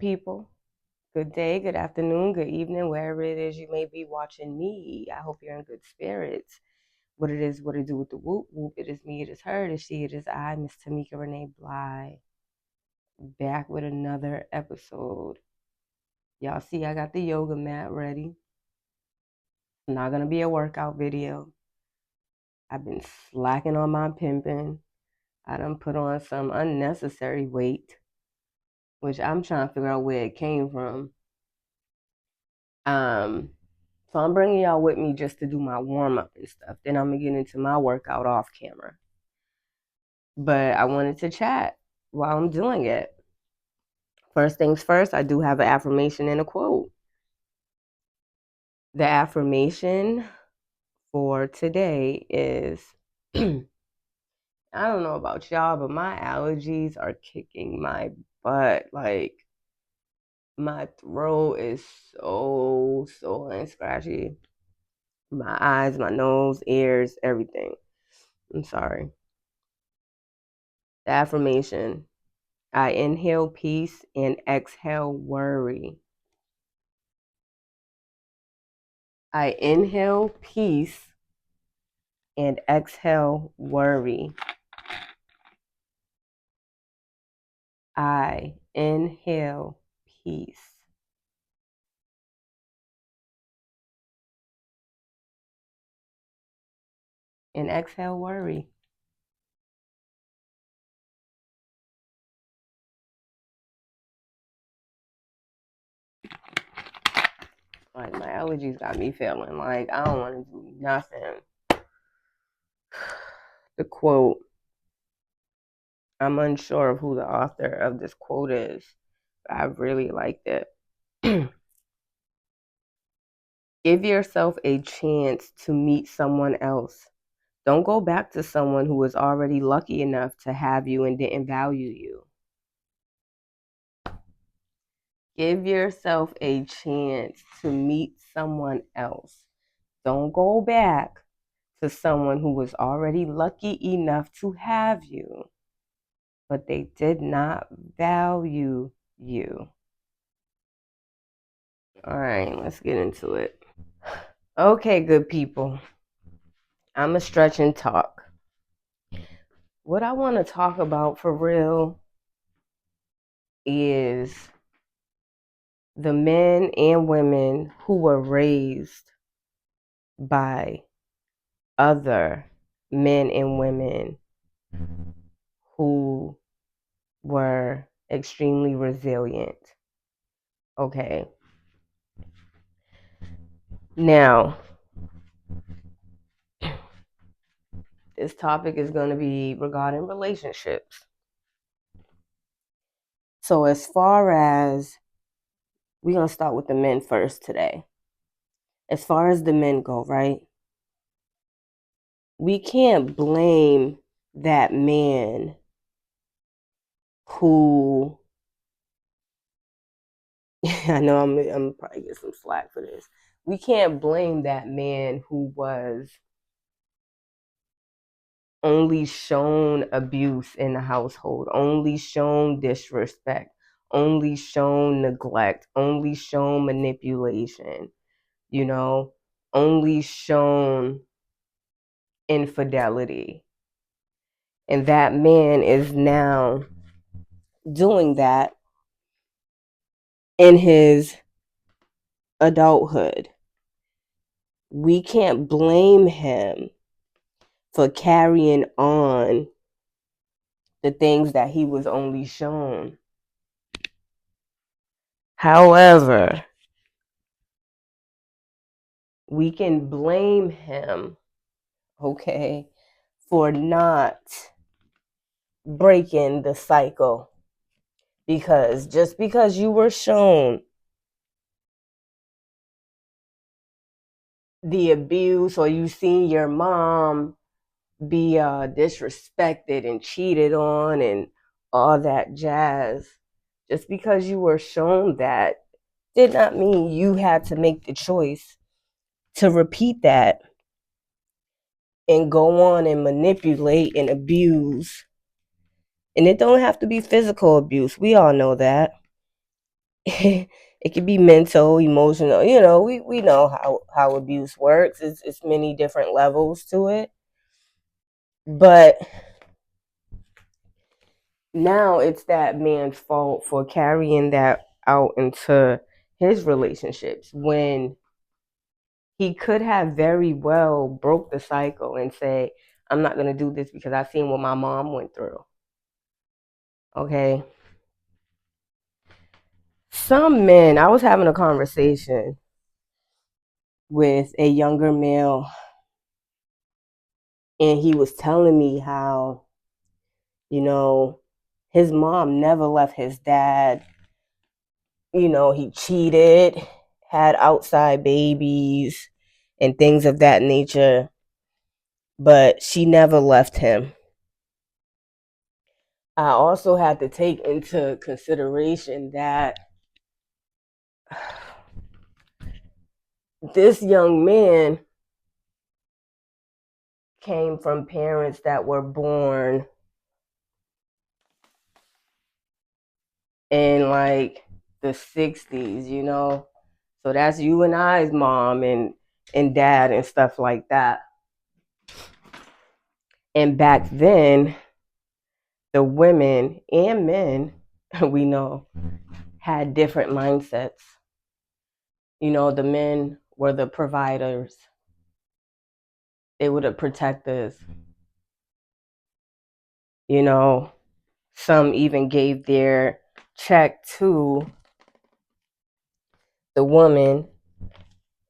people. Good day, good afternoon, good evening, wherever it is you may be watching me. I hope you're in good spirits. What it is, what it do with the whoop whoop. It is me, it is her, it is she, it is I, Miss Tamika Renee Bly, back with another episode. Y'all see I got the yoga mat ready. It's not gonna be a workout video. I've been slacking on my pimping. I done put on some unnecessary weight, which I'm trying to figure out where it came from. So I'm bringing y'all with me just to do my warm-up and stuff. Then I'm going to get into my workout off camera. But I wanted to chat while I'm doing it. First things first, I do have an affirmation and a quote. The affirmation for today is, I don't know about y'all, but my allergies are kicking my butt. Like, my throat is so sore and scratchy. My eyes, my nose, ears, everything. I'm sorry. The affirmation: I inhale peace and exhale worry. I inhale peace and exhale worry. I inhale peace. And exhale worry. Like, my allergies got me feeling like I don't want to do nothing. The quote, I'm unsure of who the author of this quote is, but I really liked it. Give yourself a chance to meet someone else. Don't go back to someone who was already lucky enough to have you and didn't value you. Give yourself a chance to meet someone else. Don't go back to someone who was already lucky enough to have you, but they did not value you. All right, let's get into it. Okay, good people. I'm a stretch and talk. What I want to talk about for real is the men and women who were raised by other men and women who were extremely resilient. Okay. Now, this topic is going to be regarding relationships. So as far as, we're going to start with the men first today. As far as the men go, right? We can't blame that man who, I know I'm probably get some slack for this. We can't blame that man who was only shown abuse in the household, only shown disrespect, only shown neglect, only shown manipulation, only shown infidelity. And that man is now doing that in his adulthood. We can't blame him for carrying on the things that he was only shown. However, we can blame him, okay, for not breaking the cycle. Because just because you were shown the abuse, or you seen your mom be disrespected and cheated on and all that jazz, just because you were shown that did not mean you had to make the choice to repeat that and go on and manipulate and abuse. And it don't have to be physical abuse. We all know that. it could be mental, emotional. You know, we know how abuse works. It's many different levels to it. But now it's that man's fault for carrying that out into his relationships when he could have very well broke the cycle and say, I'm not going to do this because I've seen what my mom went through. Okay. Some men, I was having a conversation with a younger male, and he was telling me how, you know, his mom never left his dad. You know, he cheated, had outside babies, and things of that nature, but she never left him. I also had to take into consideration that this young man came from parents that were born in like the 60s, you know? So that's you and I's mom and dad and stuff like that. And back then, the women and men, we know, had different mindsets. You know, the men were the providers, they were the protectors. You know, some even gave their check to the woman,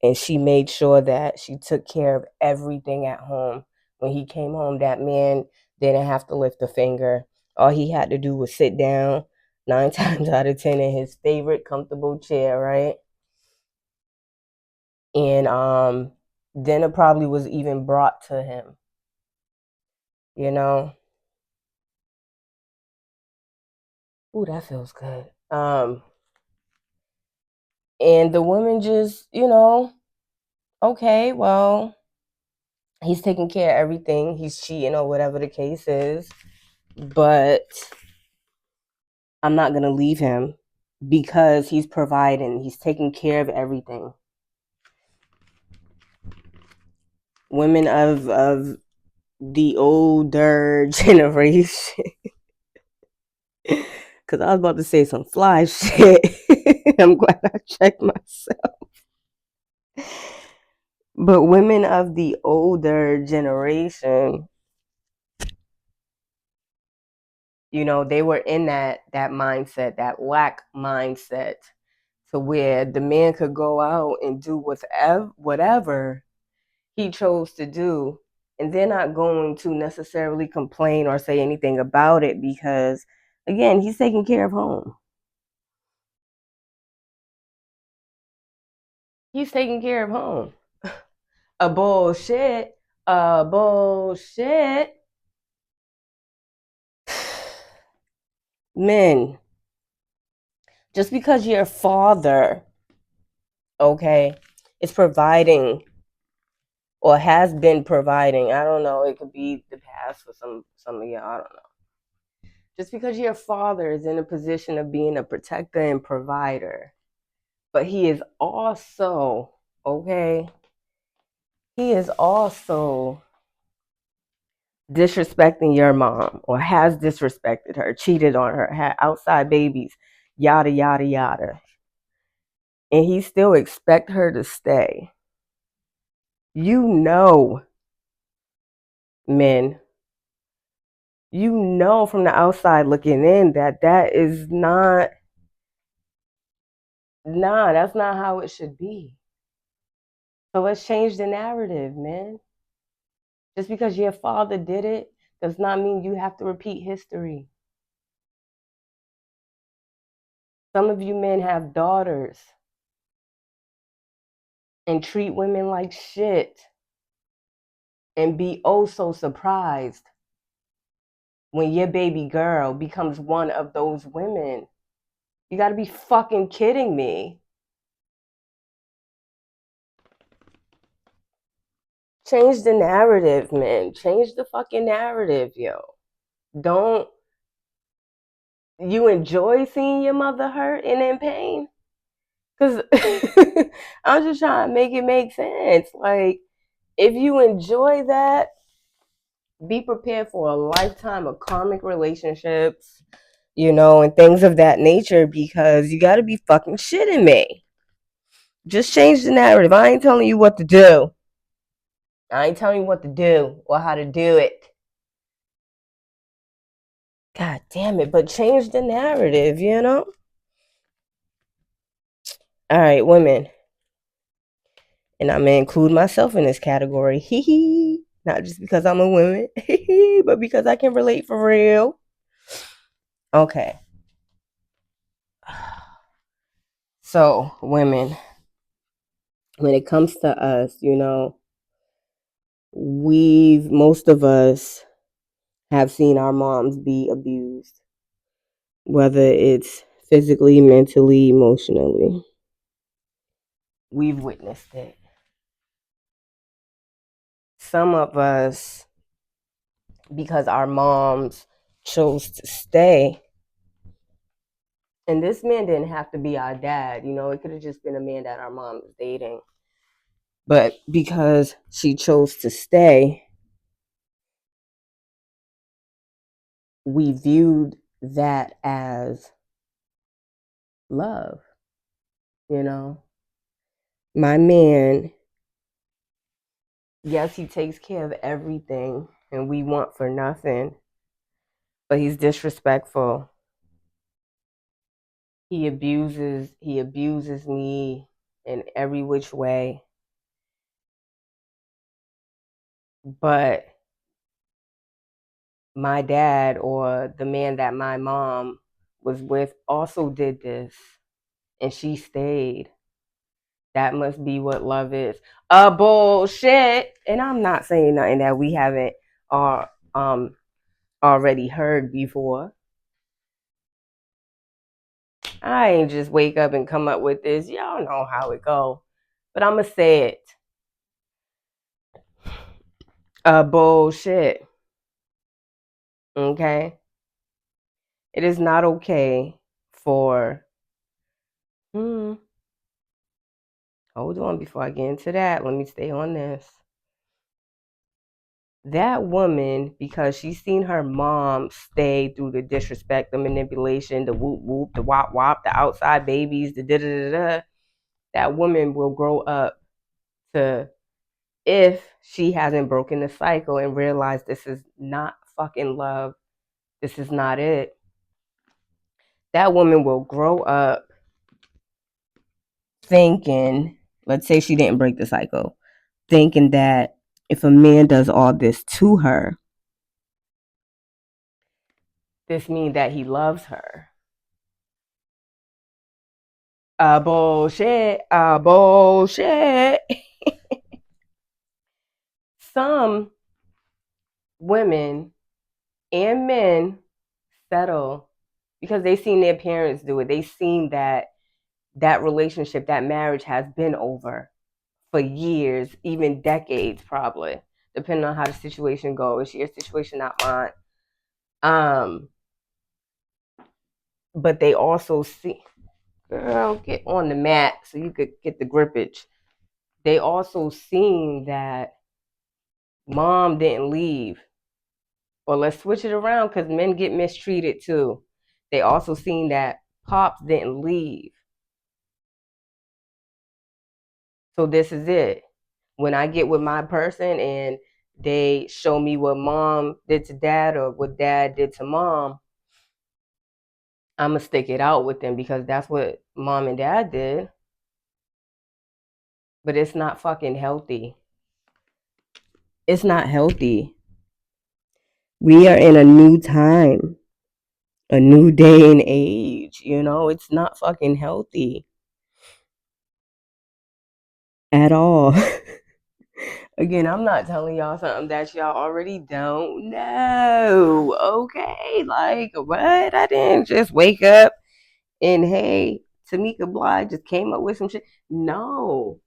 and she made sure that she took care of everything at home. When he came home, that man didn't have to lift a finger. All he had to do was sit down 9 times out of 10 in his favorite comfortable chair, right? And dinner probably was even brought to him, you know. Ooh, that feels good. And the woman just, you know, okay, well, he's taking care of everything. He's cheating or whatever the case is, but I'm not gonna leave him because he's providing. He's taking care of everything. Women of the older generation, because I was about to say some fly shit. I'm glad I checked myself. But women of the older generation, you know, they were in that mindset, that lack mindset, to where the man could go out and do whatever he chose to do, and they're not going to necessarily complain or say anything about it because, again, he's taking care of home. He's taking care of home. A bullshit. A bullshit. Men, just because your father, okay, is providing or has been providing, I don't know, it could be the past for some of y'all, I don't know. Just because your father is in a position of being a protector and provider, but he is also, okay, he is also disrespecting your mom or has disrespected her, cheated on her, had outside babies, yada, yada, yada. And he still expect her to stay. You know, men, you know from the outside looking in that that is not, nah, that's not how it should be. So let's change the narrative, man. Just because your father did it does not mean you have to repeat history. Some of you men have daughters and treat women like shit and be oh so surprised when your baby girl becomes one of those women. You gotta be fucking kidding me. Change the narrative, man. Change the fucking narrative, yo. Don't You enjoy seeing your mother hurt and in pain? Because I'm just trying to make it make sense. Like, if you enjoy that, be prepared for a lifetime of karmic relationships, and things of that nature, because you got to be fucking shitting me. Just change the narrative. I ain't telling you what to do. I ain't telling you what to do or how to do it. God damn it, but change the narrative, All right, women. And I'm going to include myself in this category. Hee hee. Not just because I'm a woman, but because I can relate for real. Okay. So, women, when it comes to us, most of us have seen our moms be abused, whether it's physically, mentally, emotionally. We've witnessed it. Some of us, because our moms chose to stay, and this man didn't have to be our dad, it could have just been a man that our mom was dating. But because she chose to stay, we viewed that as love, My man, yes, he takes care of everything and we want for nothing, but he's disrespectful. He abuses me in every which way. But my dad, or the man that my mom was with, also did this, and she stayed. That must be what love is. Bullshit. And I'm not saying nothing that we haven't already heard before. I ain't just wake up and come up with this. Y'all know how it go. But I'ma say it. Bullshit. Okay? It is not okay for hold on before I get into that. Let me stay on this. That woman, because she's seen her mom stay through the disrespect, the manipulation, the whoop whoop, the wop wop, the outside babies, the da da da da, that woman will grow up to, if she hasn't broken the cycle and realized this is not fucking love, this is not it, that woman will grow up thinking, let's say she didn't break the cycle, thinking that if a man does all this to her, this means that he loves her. Bullshit. Bullshit. Some women and men settle because they seen their parents do it. They seen that relationship, that marriage has been over for years, even decades, probably, depending on how the situation goes. It's your situation, not mine. But they also see, girl, get on the mat so you could get the grippage. They also seen that mom didn't leave. Or let's switch it around, because men get mistreated too. They also seen that pops didn't leave. So this is it. When I get with my person and they show me what mom did to dad or what dad did to mom, I'm going to stick it out with them because that's what mom and dad did. But it's not fucking healthy. It's not healthy. We are in a new time, a new day and age. It's not fucking healthy at all. Again, I'm not telling y'all something that y'all already don't know. Okay, like what? I didn't just wake up and hey, Tamika Blige just came up with some shit. No.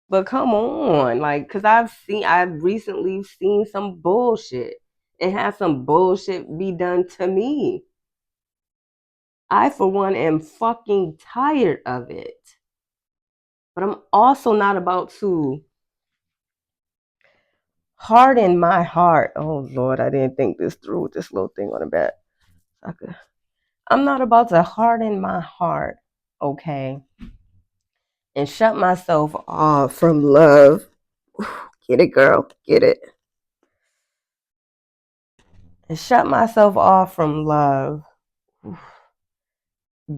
But come on, like, cause I've recently seen some bullshit. and have some bullshit be done to me. I, for one, am fucking tired of it. But I'm also not about to harden my heart. Oh, Lord, I didn't think this through with this little thing on the back. I'm not about to harden my heart, okay, and shut myself off from love. Get it, girl, get it. And shut myself off from love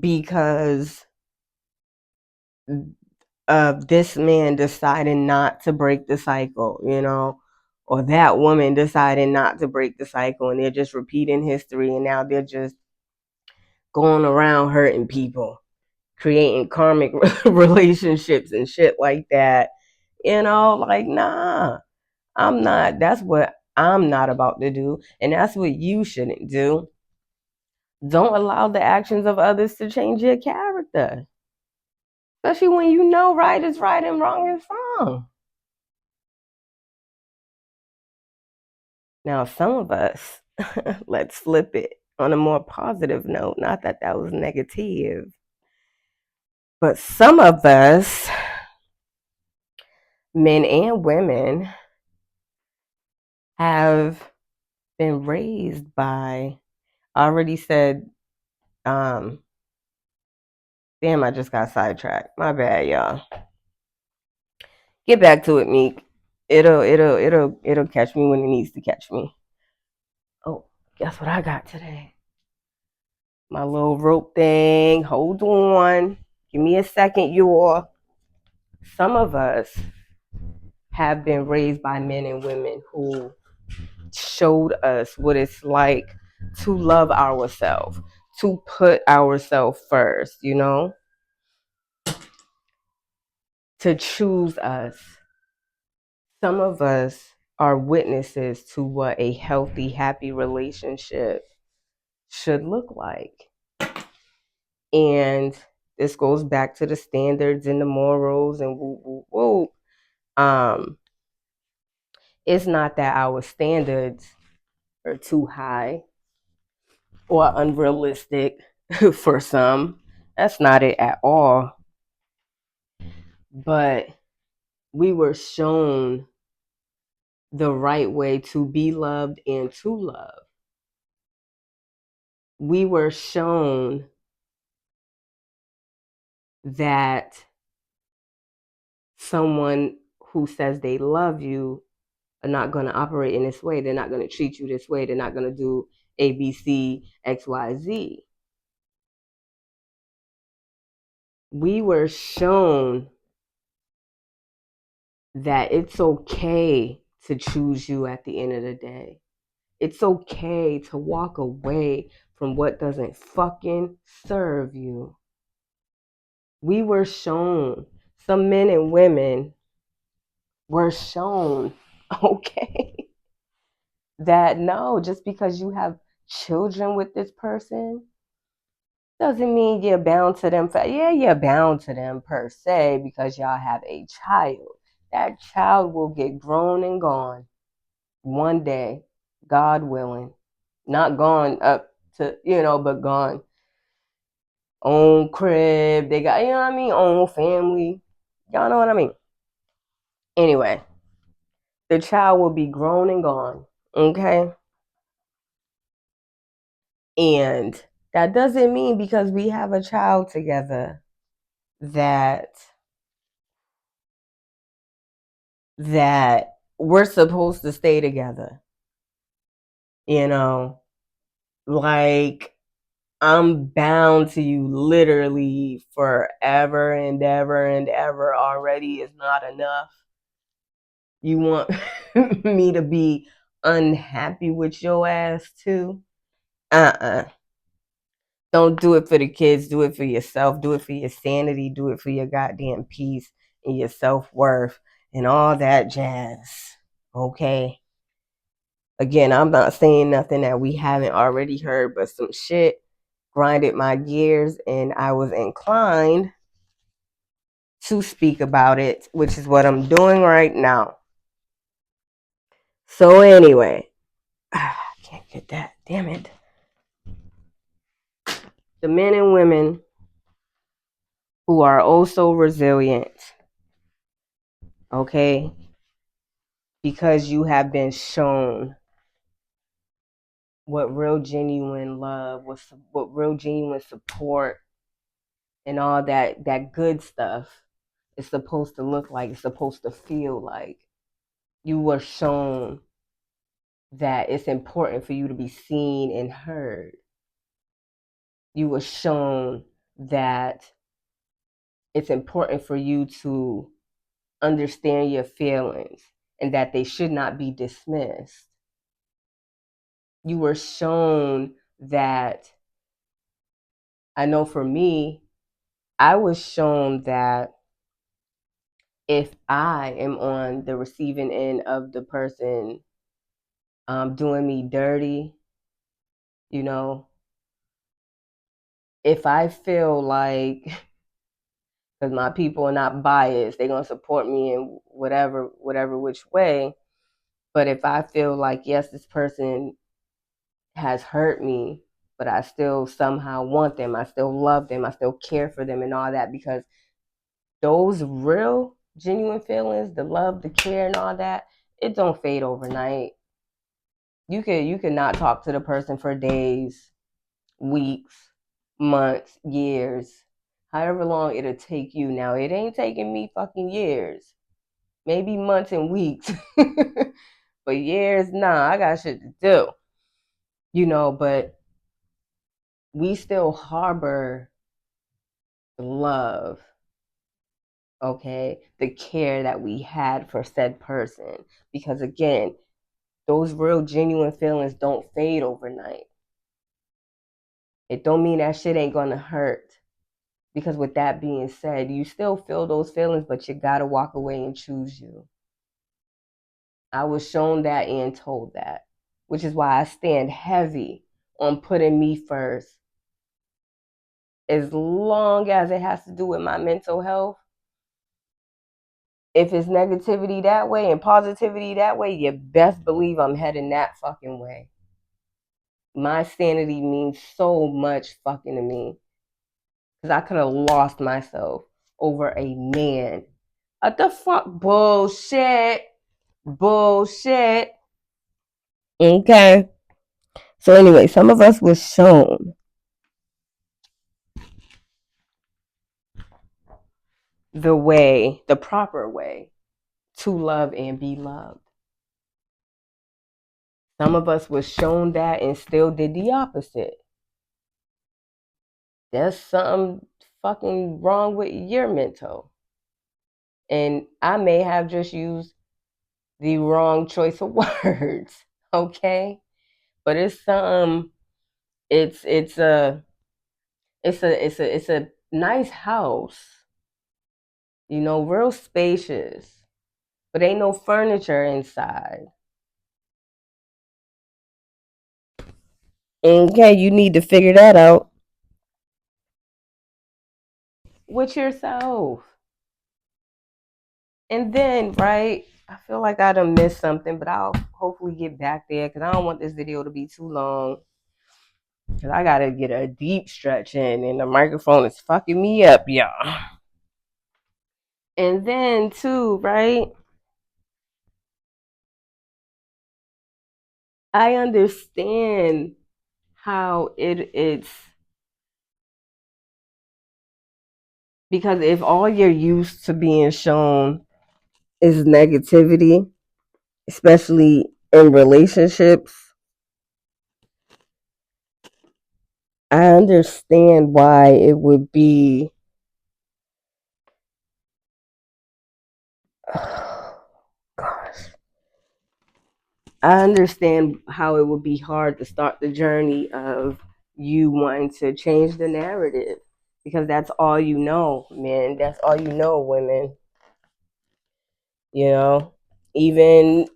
because of this man deciding not to break the cycle, you know, or that woman deciding not to break the cycle, and they're just repeating history, and now they're just going around hurting people, creating karmic relationships and shit like that. You know, like, nah, I'm not. That's what I'm not about to do. And that's what you shouldn't do. Don't allow the actions of others to change your character. Especially when you know right is right and wrong is wrong. Now, some of us, let's flip it on a more positive note. Not that that was negative. But some of us, men and women, have been raised by, I already said, damn, I just got sidetracked. My bad, y'all. Get back to it, Meek. It'll catch me when it needs to catch me. Oh, guess what I got today? My little rope thing. Hold on. Give me a second, y'all. Some of us have been raised by men and women who showed us what it's like to love ourselves, to put ourselves first, you know, to choose us. Some of us are witnesses to what a healthy, happy relationship should look like. And this goes back to the standards and the morals and woo, woo, woo. It's not that our standards are too high or unrealistic for some. That's not it at all. But we were shown the right way to be loved and to love. We were shown that someone who says they love you are not going to operate in this way. They're not going to treat you this way. They're not going to do A, B, C, X, Y, Z. We were shown that it's okay to choose you at the end of the day. It's okay to walk away from what doesn't fucking serve you. We were shown, some men and women were shown, okay, that no, just because you have children with this person doesn't mean you're bound to them. Yeah, you're bound to them per se because y'all have a child. That child will get grown and gone one day, God willing. Not gone up to, you know, but gone. Own crib, they got, you know what I mean? Own family. Y'all know what I mean? Anyway, the child will be grown and gone, okay? And that doesn't mean because we have a child together that we're supposed to stay together. You know, like I'm bound to you literally forever and ever and ever already is not enough. You want me to be unhappy with your ass too? Don't do it for the kids. Do it for yourself. Do it for your sanity. Do it for your goddamn peace and your self-worth and all that jazz. Okay? Again, I'm not saying nothing that we haven't already heard, but some shit grinded my gears and I was inclined to speak about it, which is what I'm doing right now. So anyway, Can't get that. Damn it. The men and women who are oh so resilient, okay? Because you have been shown what real genuine love, what real genuine support and all that good stuff is supposed to look like, it's supposed to feel like. You were shown that it's important for you to be seen and heard. You were shown that it's important for you to understand your feelings and that they should not be dismissed. You were shown that, I know for me, I was shown that if I am on the receiving end of the person doing me dirty, you know, if I feel like, because my people are not biased, they're gonna support me in whatever which way. But if I feel like, yes, this person has hurt me, but I still somehow want them, I still love them, I still care for them and all that, because those real genuine feelings, the love, the care and all that, it don't fade overnight. You could not talk to the person for days, weeks, months, years, however long it'll take you. Now, it ain't taking me fucking years, maybe months and weeks, but years, nah, I got shit to do, you know. But we still harbor love, okay, the care that we had for said person, because again, those real genuine feelings don't fade overnight. It don't mean that shit ain't gonna hurt, because with that being said, you still feel those feelings, but you gotta walk away and choose you. I was shown that and told that, which is why I stand heavy on putting me first. As long as it has to do with my mental health, if it's negativity that way and positivity that way, you best believe I'm heading that fucking way. My sanity means so much fucking to me, because I could have lost myself over a man. What the fuck? Bullshit. Bullshit. Okay. So anyway, some of us was shown the way, the proper way to love and be loved. Some of us was shown that and still did the opposite. There's something fucking wrong with your mental. And I may have just used the wrong choice of words, okay? But it's some, it's a nice house, you know, real spacious, but ain't no furniture inside. Okay, you need to figure that out with yourself. And then, right, I feel like I done missed something, but I'll hopefully get back there, because I don't want this video to be too long. Because I got to get a deep stretch in, and the microphone is fucking me up, y'all. And then, too, right, I understand how it's, because if all you're used to being shown is negativity, especially in relationships, I understand why it would be, oh, gosh, I understand how it would be hard to start the journey of you wanting to change the narrative, because that's all you know, men. That's all you know, women. You know, even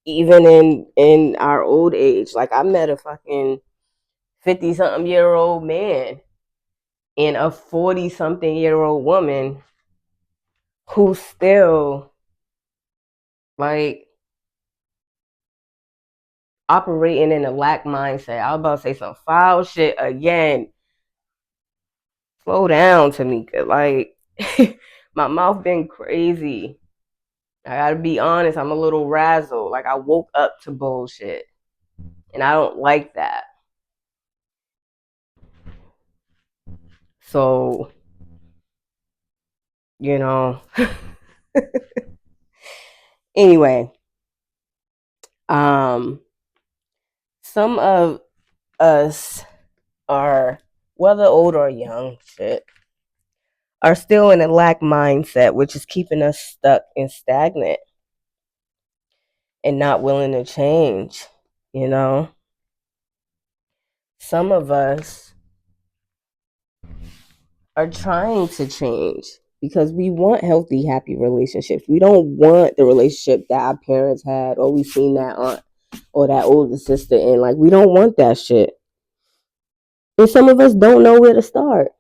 in our old age, like I met a fucking 50-something-year-old man and a 40-something-year-old woman who still, like, operating in a lack mindset. I was about to say some foul shit again. Slow down, Tamika. Like, my mouth been crazy. I gotta be honest, I'm a little razzled. Like, I woke up to bullshit. And I don't like that. So, you know. Anyway, some of us are, whether old or young, shit, are still in a lack mindset, which is keeping us stuck and stagnant and not willing to change, you know? Some of us are trying to change because we want healthy, happy relationships. We don't want the relationship that our parents had, or we seen that aunt or that older sister in. Like, we don't want that shit. And some of us don't know where to start.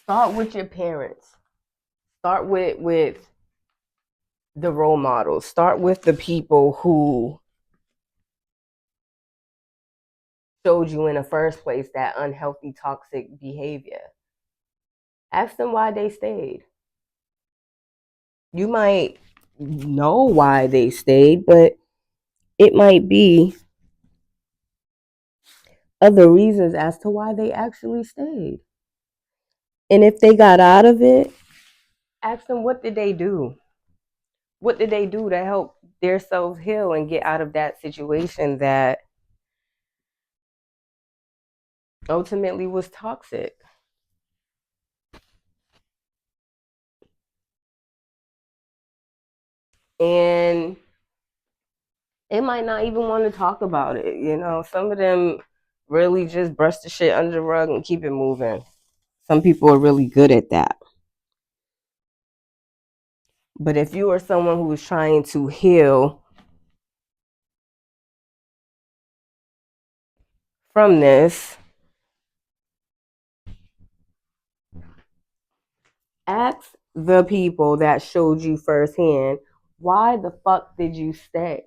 Start with your parents. Start with the role models. Start with the people who showed you in the first place that unhealthy, toxic behavior. Ask them why they stayed. You might know why they stayed, but it might be other reasons as to why they actually stayed. And if they got out of it, ask them, what did they do? What did they do to help their selves heal and get out of that situation that ultimately was toxic? And they might not even want to talk about it. You know, some of them really just brush the shit under the rug and keep it moving. Some people are really good at that. But if you are someone who is trying to heal from this, ask the people that showed you firsthand, why the fuck did you stay?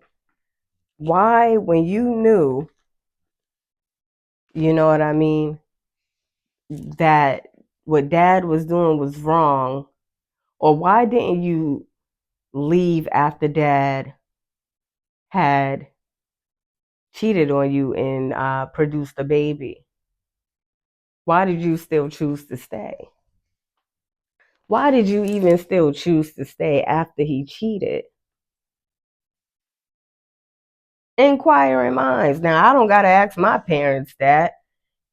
Why, when you knew, you know what I mean, that what dad was doing was wrong, or why didn't you leave after dad had cheated on you and produced a baby? Why did you still choose to stay? Why did you even still choose to stay after he cheated? Inquiring minds. Now, I don't got to ask my parents that,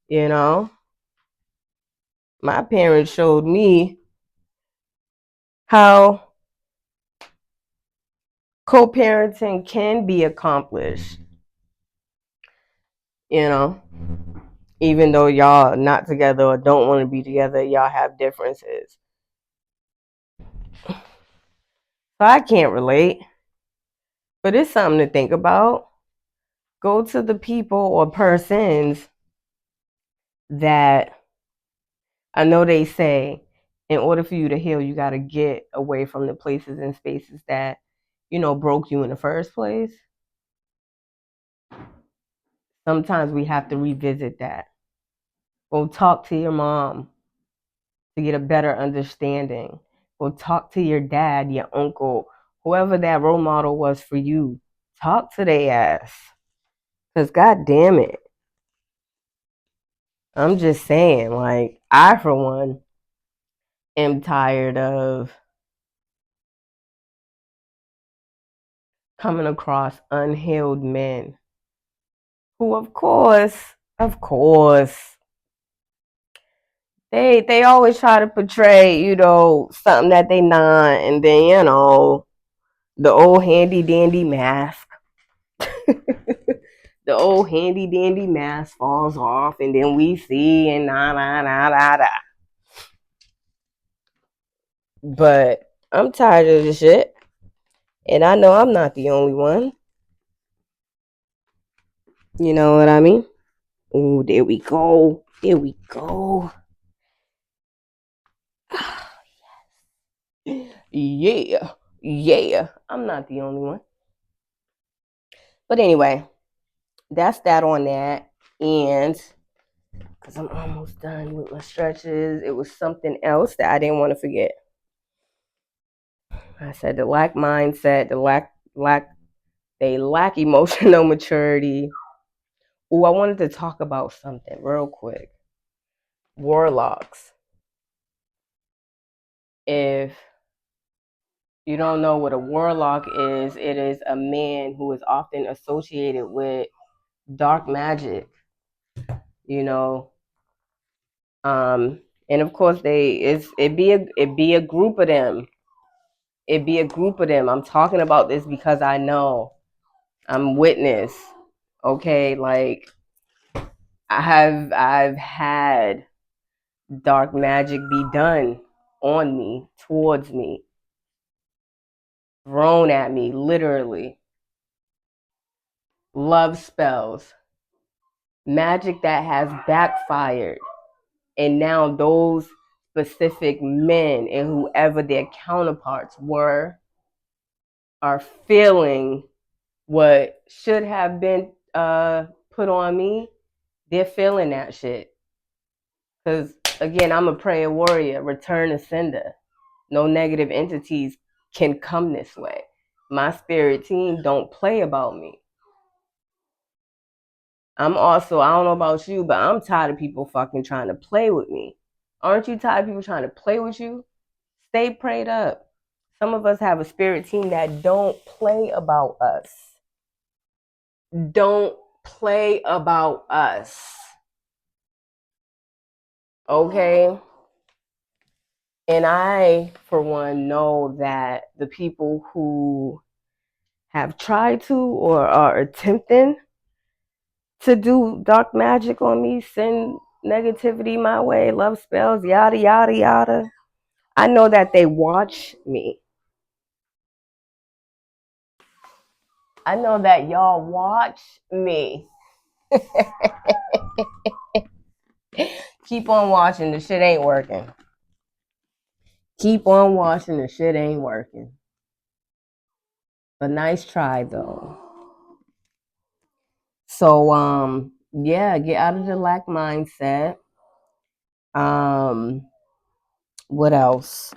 you know. My parents showed me how co-parenting can be accomplished, you know. Even though y'all not together or don't want to be together, y'all have differences. So I can't relate, but it's something to think about. Go to the people or persons that, I know they say, in order for you to heal, you got to get away from the places and spaces that, you know, broke you in the first place. Sometimes we have to revisit that. Go talk to your mom to get a better understanding. Go talk to your dad, your uncle, whoever that role model was for you. Talk to their ass. Because, God damn it, I'm just saying, like, I, for one, am tired of coming across unhealed men who, of course, they always try to portray, you know, something that they not, and then, you know, the old handy dandy mask. The old handy dandy mask falls off, and then we see, and nah nah nah nah nah. But I'm tired of this shit, and I know I'm not the only one. You know what I mean? Oh, there we go. There we go. Yeah. Yeah. I'm not the only one. But anyway, that's that on that. And because I'm almost done with my stretches, it was something else that I didn't want to forget. I said the lack mindset, they lack emotional maturity. Oh, I wanted to talk about something real quick. Warlocks. If you don't know what a warlock is, it is a man who is often associated with dark magic, you know. And of course it'd be a group of them. It'd be a group of them. I'm talking about this because I know. I'm witness. Okay, like I've had dark magic be done on me, towards me, thrown at me, literally. Love spells, magic that has backfired. And now those specific men and whoever their counterparts were are feeling what should have been put on me. They're feeling that shit. Because, again, I'm a prayer warrior, return to sender. No negative entities can come this way. My spirit team don't play about me. I'm also, I don't know about you, but I'm tired of people fucking trying to play with me. Aren't you tired of people trying to play with you? Stay prayed up. Some of us have a spirit team that don't play about us. Don't play about us. Okay? And I, for one, know that the people who have tried to or are attempting to do dark magic on me, send negativity my way, love spells, yada, yada, yada, I know that they watch me. I know that y'all watch me. Keep on watching, the shit ain't working. Keep on watching, the shit ain't working. But nice try though. So yeah, get out of the lack mindset. What else?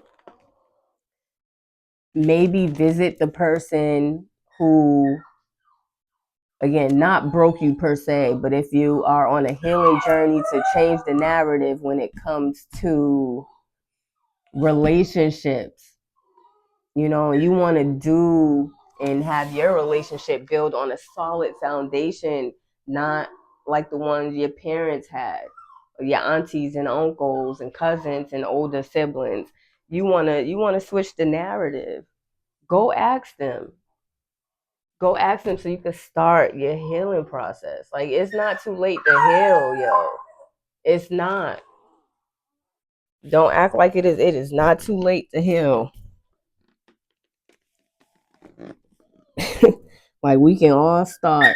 Maybe visit the person who, again, not broke you per se, but if you are on a healing journey to change the narrative when it comes to relationships, you know, you want to do and have your relationship build on a solid foundation, not like the ones your parents had, or your aunties and uncles and cousins and older siblings. You wanna switch the narrative. Go ask them. Go ask them so you can start your healing process. Like, it's not too late to heal, yo. It's not. Don't act like it is. It is not too late to heal. Like, we can all start.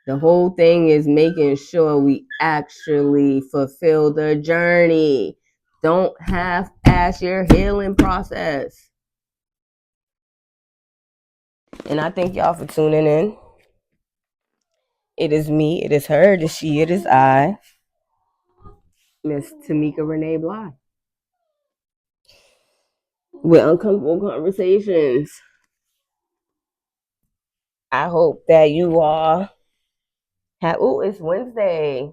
The whole thing is making sure we actually fulfill the journey. Don't half-ass your healing process. And I thank y'all for tuning in. It is me, it is her, it is she, it is I, Miss Tamika Renee Bly, with Uncomfortable Conversations. I hope that you all have, oh, it's Wednesday.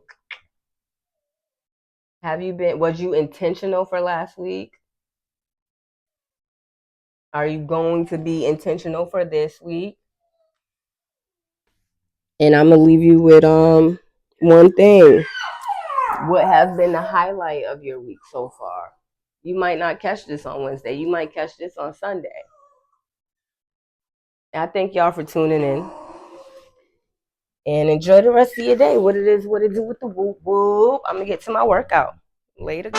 Was you intentional for last week? Are you going to be intentional for this week? And I'm gonna leave you with one thing. What has been the highlight of your week so far? You might not catch this on Wednesday. You might catch this on Sunday. I thank y'all for tuning in. And enjoy the rest of your day. What it do with the whoop whoop. I'm gonna get to my workout. Later.